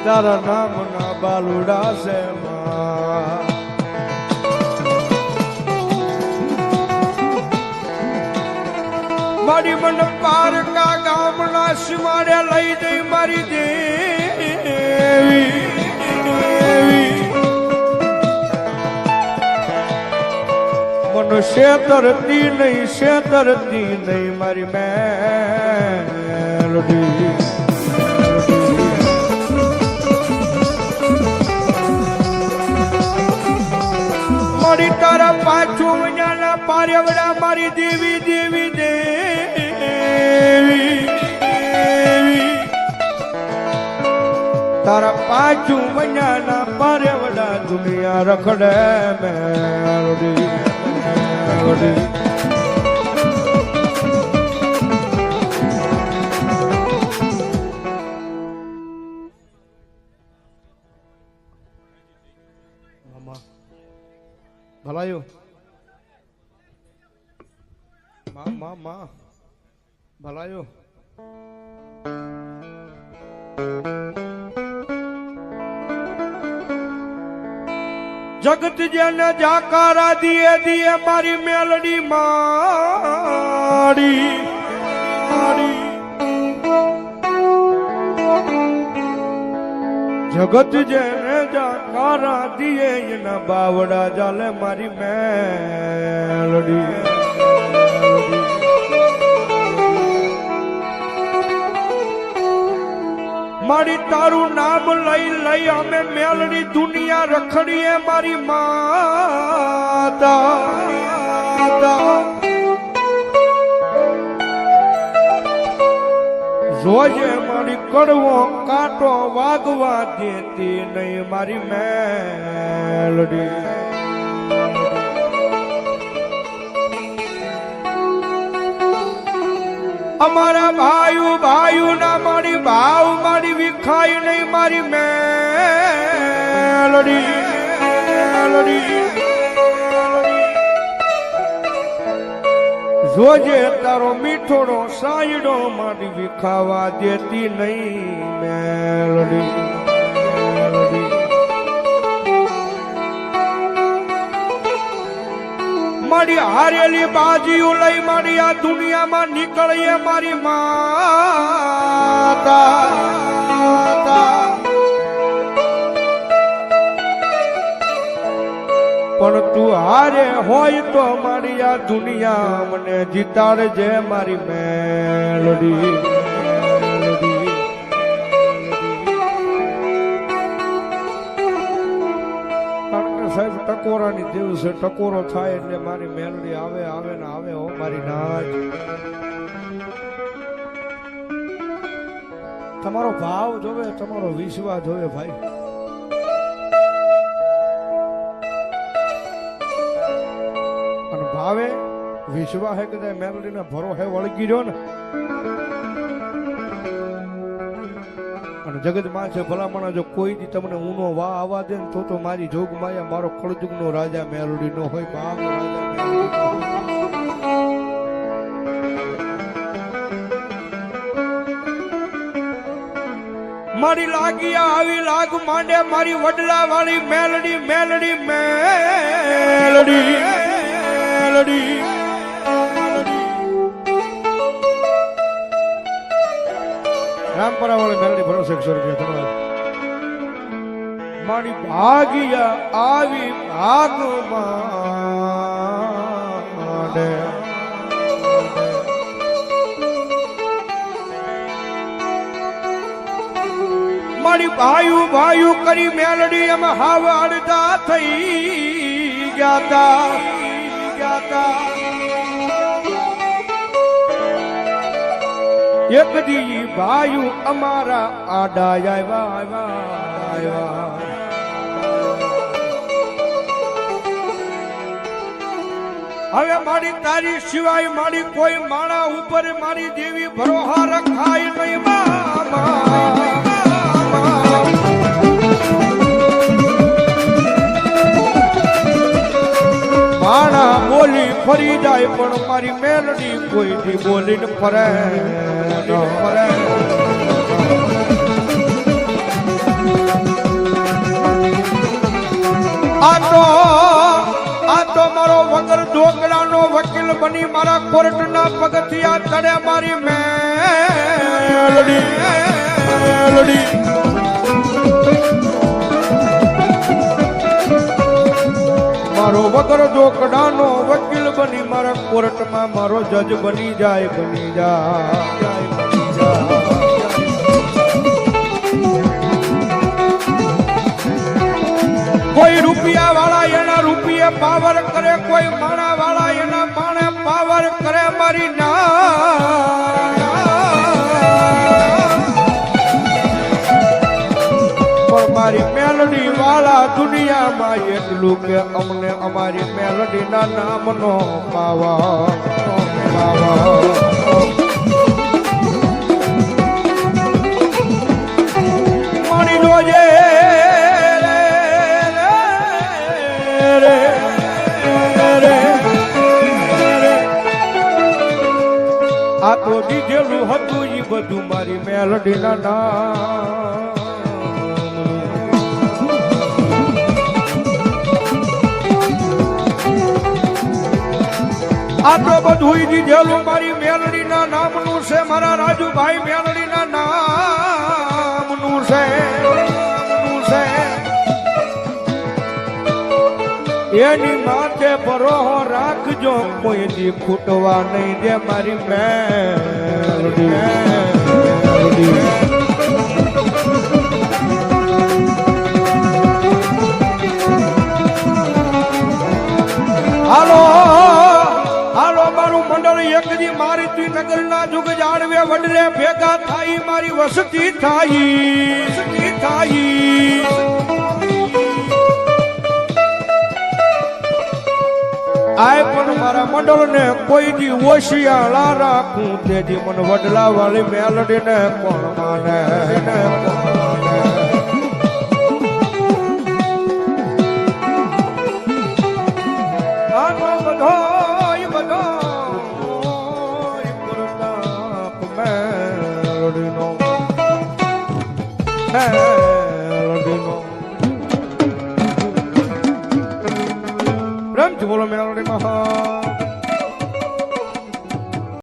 તારા નામ ના બાલુડા છે મારી મન પારકા ગામના સીમાડે લઈ જઈ મારી દેવી મન શેતરતી નહીં મારી મેલડી મારી તારા પાછું વજાના પારેવડા મારી દેવી દેવી દેવી તારા પાછું વજાના પારેવડા દુનિયા રખડે મેલડી ભલાયો માં ભલાયો જગત જેને જાકારા દિયે દિયે મારી મેલડી માડી જગત જેને જાકારા દિયે એના બાવડા જાલે મારી મેલડી મારી તારું નામ લઈ લઈ અમે મેલડી દુનિયા રખડીએ મારી માતા જોજે મારી કડવો કાંટો વાગવા દેતી નહીં મારી મેલડી અમારા ભાઈઓ ના મારી ભાવ મારી વિખાઈ નહીં મારી મેલડી જોજે તારો મીઠોડો સાયડો મારી વિખાવા દેતી નહીં મેલડી મારી હારેલી બાજીઓ લઈ મારી આ દુનિયામાં નીકળીએ મારી માતા પણ તું હારે હોય તો મારી આ દુનિયા મને જીતાડજે મારી મેલડી સાહેબ ટકોરાની દિવસે ટકોરો થાય એટલે મારી મેલડી આવે ને આવે હો મારી નાચ તમારો ભાવ જોવે તમારો વિશ્વાસ જોવે ભાઈ અને ભાવે વિશ્વાસ હે કદાચ મેલડી ના ભરો હે વળગી રહ્યો ને જગત માં છે ભલામણા જો કોઈ દી તમને ઊનો વા આવવા દે ને તો મારી જોગ માયા મારો કળજુગ નો રાજા મેલડી નો હોય બાપ મારી લાગી આવી લાગ માંડે મારી વડલા વાળી મેલડી મેલડી મેલડી મેલડી રામપરા વાળી મેલડી ભરોસે 100 રૂપિયા મારી ભાગિયા આવી ભાગમાં મારી ભાઈઓ કરી મેલડી એમ હાવ અડધા થઈ ગયા તા એક દી ભાઈઓ અમારા આડા આવ્યા હવે મારી તારી સિવાય મારી કોઈ માણા ઉપર મારી દેવી ભરોહા રખાય નહીં ફરી જાય પણ મારી મેલડી કોઈથી બોલીને ફરે ફરે આ તો મારો વગર ઢોકળાનો વકીલ બની મારા કોર્ટના પગથિયા ચડે મારી મેલડી મારો વગર ઢોકળાનો વકીલ બની મારા કોર્ટમાં મારો જજ બની જાય કોઈ રૂપિયા વાળા એના રૂપિયે પાવર કરે કોઈ માણા વાળા એના માણે પાવર કરે મારી ના પણ મારી મેલડી વાળા દુનિયામાં એટલું કે અમને અમારી મેલડી ના નામનો પાવર મારી જોજે આ તો દીધેલું હતું ઈ બધું મારી મેલડી ના નામ આ તો બધું દીધેલું મારી મેલડી ના નામનું છે મારા રાજુભાઈ મેલડી ના નામનું છે એની માથે ભરોહો રાખજો કોઈ દી ફૂટવા નહીં દે મારી મેલડી હાલો મારું મંડળ એક દી મારી શ્રીનગર ના જુગ જાળવે વડલે ભેગા થાય મારી વસતી થાય આય પણ મારા મંડળ ને કોઈ દી ઓશિયાળા રાખું તેજી મન વડલા વાળી મેલડી ને કોણ માને આનો બધો પ્રતાપ મેલડીનો પ્રેમથી બોલો મેલડી મહા